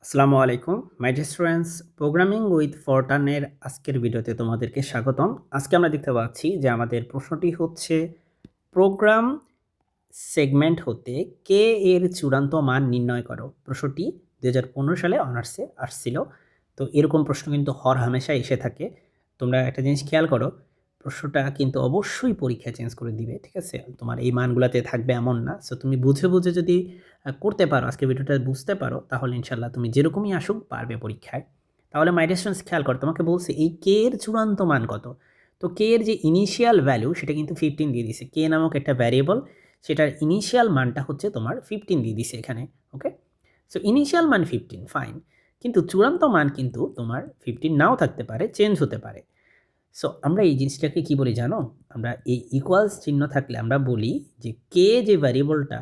আসসালামু আলাইকুম my dear students, programming with ফরটানের আজকের ভিডিওতে তোমাদেরকে স্বাগতম। আজকে আমরা দেখতে পাচ্ছি যে আমাদের প্রশ্নটি হচ্ছে প্রোগ্রাম সেগমেন্ট হতে কে এর চূড়ান্ত মান নির্ণয় করো। প্রশ্নটি 2015 সালে অনার্সে আসছিল। তো এরকম প্রশ্ন কিন্তু হরহামেশা এসে থাকে। তোমরা একটা জিনিস খেয়াল করো, প্রশ্নটা কিন্তু অবশ্যই পরীক্ষায় চেঞ্জ করে দিবে, ঠিক আছে? তোমার এই মানগুলাতে থাকবে এমন না। সো তুমি বুঝে বুঝে যদি করতে পারো, আজকে ভিডিওটা বুঝতে পারো, তাহলে ইনশাল্লাহ তুমি যেরকমই আসুক পারবে পরীক্ষায়। তাহলে মাই ডিয়ার স্টুডেন্টস, খেয়াল করো, তোমাকে বলছে এই কে এর চূড়ান্ত মান কত। তো কে এর যে ইনিশিয়াল ভ্যালু সেটা কিন্তু 15 দিয়ে দিছে। কে নামক একটা ভ্যারিয়েবল, সেটার ইনিশিয়াল মানটা হচ্ছে তোমার 15 দিয়ে দিছে এখানে। ওকে, সো ইনিশিয়াল মান 15, ফাইন। কিন্তু চূড়ান্ত মান কিন্তু তোমার 15 নাও থাকতে পারে, চেঞ্জ হতে পারে। সো আমরা এই জিনিসটাকে কি বলি জানো? আমরা এই ইকুয়ালস চিহ্ন থাকলে আমরা বলি যে কে যে ভ্যারিয়েবলটা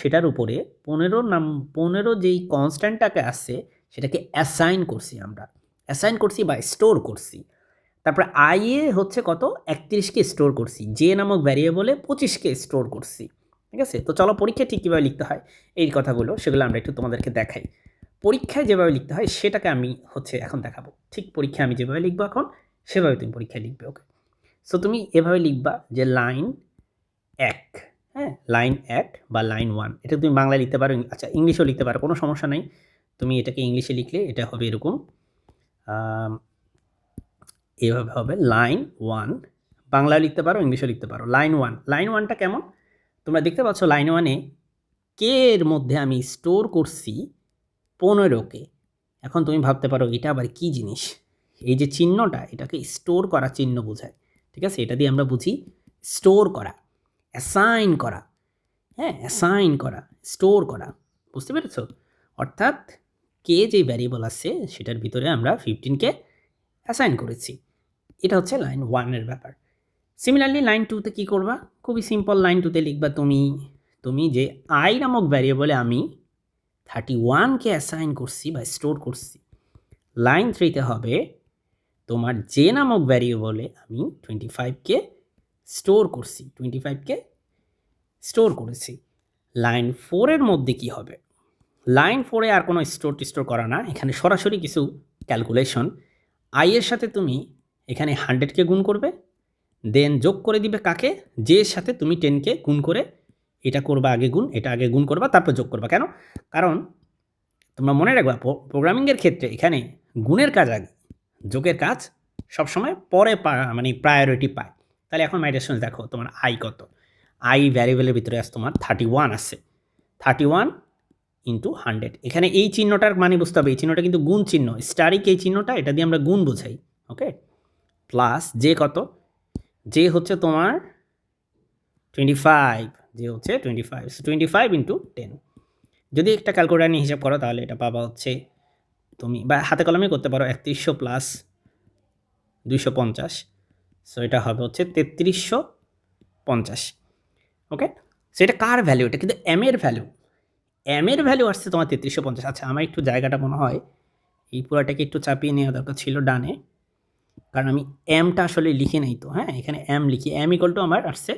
সেটার উপরে 15 যেই কনস্ট্যান্টটাকে আসছে সেটাকে অ্যাসাইন করছি, আমরা অ্যাসাইন করছি বা স্টোর করছি। তারপরে আই এ হচ্ছে কত, 31কে স্টোর করছি। জে নামক ভ্যারিয়েবলে 25কে স্টোর করছি। ঠিক আছে? তো চলো পরীক্ষায় ঠিক কীভাবে লিখতে হয় এই কথাগুলো, সেগুলো আমরা একটু তোমাদেরকে দেখাই। পরীক্ষায় যেভাবে লিখতে হয় সেটাকে আমি এখন দেখাবো। ঠিক পরীক্ষায় আমি যেভাবে লিখবো এখন, সেভাবে তুমি পরীক্ষায় লিখবে। ওকে, সো তুমি এভাবে লিখবা যে লাইন 1, হ্যাঁ, লাইন 1 বা লাইন 1, এটা তুমি বাংলায় লিখতে পারো, আচ্ছা ইংলিশেও লিখতে পারো, কোনো সমস্যা নেই। তুমি এটাকে ইংলিশে লিখলে এটা হবে এরকম, এভাবে হবে লাইন 1। বাংলায় লিখতে পারো, ইংলিশে লিখতে পারো। লাইন 1, লাইন 1টা কেমন তোমরা দেখতে পাচ্ছ? লাইন 1-এ কে এর মধ্যে আমি স্টোর করছি 15কে। এখন তুমি ভাবতে পারো এটা আবার কি জিনিস? এই যে চিহ্নটা, এটাকে স্টোর করা চিহ্ন বোঝায়। ঠিক আছে? এটা দিয়ে আমরা বুঝি স্টোর করা, অ্যাসাইন করা। হ্যাঁ, অ্যাসাইন করা, স্টোর করা, বুঝতে পেরেছ? অর্থাৎ কে যে ভ্যারিয়েবল আছে সেটার ভিতরে আমরা 15কে অ্যাসাইন করেছি। এটা হচ্ছে লাইন 1-এর ব্যাপার। সিমিলারলি লাইন 2-তে কী করবা? খুবই সিম্পল। লাইন 2-তে লিখবা তুমি যে আই নামক ভ্যারিয়েবলে আমি 31কে অ্যাসাইন করছি বা স্টোর করছি। লাইন 3-তে হবে তোমার জে নামক ভ্যারিয়েবলে আমি 25কে স্টোর করছি, 25কে স্টোর করেছি। লাইন 4-এর মধ্যে কি হবে? লাইন 4-এ আর কোনো স্টোর করা না, এখানে সরাসরি কিছু ক্যালকুলেশন। আই এর সাথে তুমি এখানে 100কে গুণ করবে, দেন যোগ করে দিবে কাকে? জে এর সাথে তুমি 10কে গুণ করে এটা করবা, আগে গুণ, এটা আগে গুণ করবা, তারপর যোগ করবা। কেন? কারণ তোমরা মনে রাখবা প্রোগ্রামিংয়ের ক্ষেত্রে এখানে গুণের কাজ আগে, যোগের কাজ সবসময় পরে মানে প্রায়োরিটি পায়। তাহলে এখন মাই ডিয়ার দেখো তোমার আই কত। আই ভ্যারিয়েবলের ভিতরে আছে তোমার 31 আছে। 31 ইন্টু 100, এখানে এই চিহ্নটার মানে বুঝতে হবে, এই চিহ্নটা কিন্তু গুণ চিহ্ন, স্টারিক এই চিহ্নটা, এটা দিয়ে আমরা গুণ বোঝাই। ওকে, প্লাস যে কত? যে হচ্ছে তোমার 25, যে হচ্ছে 25, 25 ইন্টু 10। যদি একটা ক্যালকুলেটার নিয়ে হিসাব করো তাহলে এটা পাবা হচ্ছে, তুমি বা হাতে কলমে করতে পারো, 3100 প্লাস 250, সো এটা হবে হচ্ছে 3350। ওকে, সো এটা কার ভ্যালু? এটা কিন্তু এম এর ভ্যালু। এম এর ভ্যালু আসছে তোমার 3350। আচ্ছা, আমার একটু জায়গাটা মনে হয় এই পুরাটাকে একটু চাপিয়ে নেওয়া দরকার ছিল ডানে, কারণ আমি এমটা আসলে লিখে নাই তো। হ্যাঁ, এখানে এম লিখি, এম ইকুয়াল টু আমার আসছে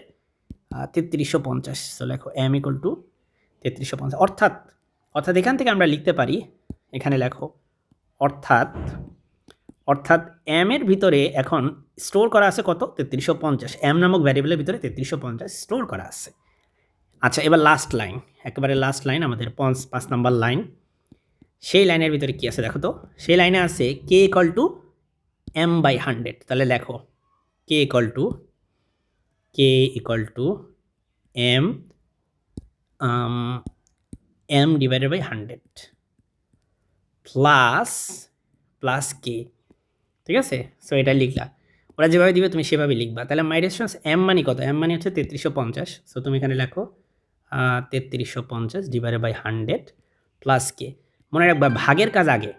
3350। সো লেখো এম ইকুয়াল টু 3350। অর্থাৎ এখান থেকে আমরা লিখতে পারি, এখানে লেখো অর্থাৎ এম এর ভিতরে এখন স্টোর করা আছে কত? 3350। এম নামক ভ্যারিয়েবলের ভিতরে 3350 স্টোর করা আছে। আচ্ছা, এবার লাস্ট লাইন, একেবারে লাস্ট লাইন, আমাদের 5 নাম্বার লাইন। সেই লাইনের ভিতরে কি আছে দেখো তো? সেই লাইনে আছে k equal to m by 100। তাহলে লেখো k equal to m m divided by 100 plus k. ঠিক আছে? সো এটা লিখলা, ওরা যেভাবে দিবে তুমি সেভাবে লিখবা। তাহলে মাই ডিয়ার স্টুডেন্টস, এম মানে কত? এম মানে হচ্ছে 3350। সো তুমি এখানে লেখো 3350 ডিভাইডেড বাই 100 প্লাস কে। মনে রাখবা ভাগের কাজ আগে।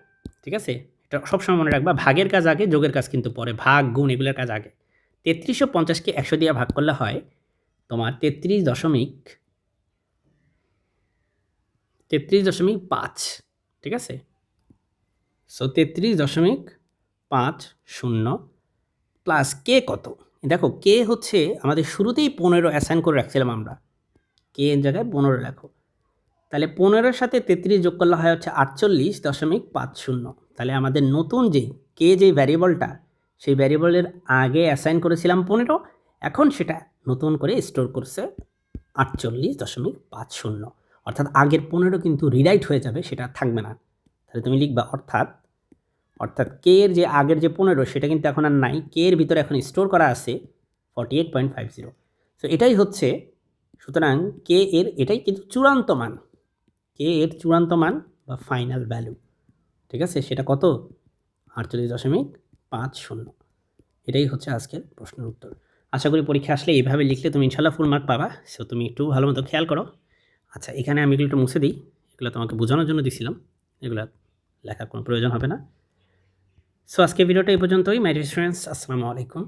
ঠিক আছে? এটা সবসময় মনে রাখবা, ভাগের কাজ আগে, যোগের কাজ কিন্তু পরে। ভাগ গুণ এগুলোর কাজ আগে। 3350কে 100 দিয়ে ভাগ করলে হয় তোমার 33.5। ঠিক আছে? সো 33.50 প্লাস কে কত? দেখো কে হচ্ছে আমাদের শুরুতেই 15 অ্যাসাইন করে রাখছিলাম আমরা। কে এর জায়গায় 15 লেখো। তাহলে 15-এর সাথে 33 যোগ করলে হয় হচ্ছে 48.50। তাহলে আমাদের নতুন যে ভ্যারিয়েবলটা, সেই ভ্যারিয়েবলের আগে অ্যাসাইন করেছিলাম 15, এখন সেটা নতুন করে স্টোর করছে 48.50। অর্থাৎ আগের 15 কিন্তু রিরাইট হয়ে যাবে, সেটা থাকবে না। তাহলে তুমি লিখবা অর্থাৎ কে এর যে আগের যে 15 সেটা কিন্তু এখন আর নাই, কে এর ভিতরে এখন স্টোর করা আছে 48.50। সো এটাই হচ্ছে, সুতরাং কে এর এটাই কিন্তু চূড়ান্ত মান, কে এর চূড়ান্ত মান বা ফাইনাল ভ্যালু। ঠিক আছে, সেটা কত? 48.50। এটাই হচ্ছে আজকের প্রশ্নের উত্তর। আশা করি পরীক্ষা আসলে এইভাবে লিখলে তুমি ইনশাল্লাহ ফুল মার্ক পাবা। সো তুমি একটু ভালো মতো খেয়াল করো। আচ্ছা, এখানে আমি এগুলো একটু মুছে দিই, এগুলো তোমাকে বোঝানোর জন্য দিছিলাম, এগুলো লেখার কোনো প্রয়োজন হবে না। সো আজকের ভিডিওটা এই পর্যন্তই। মাই ডিয়ার স্টুডেন্টস, আসসালামু আলাইকুম।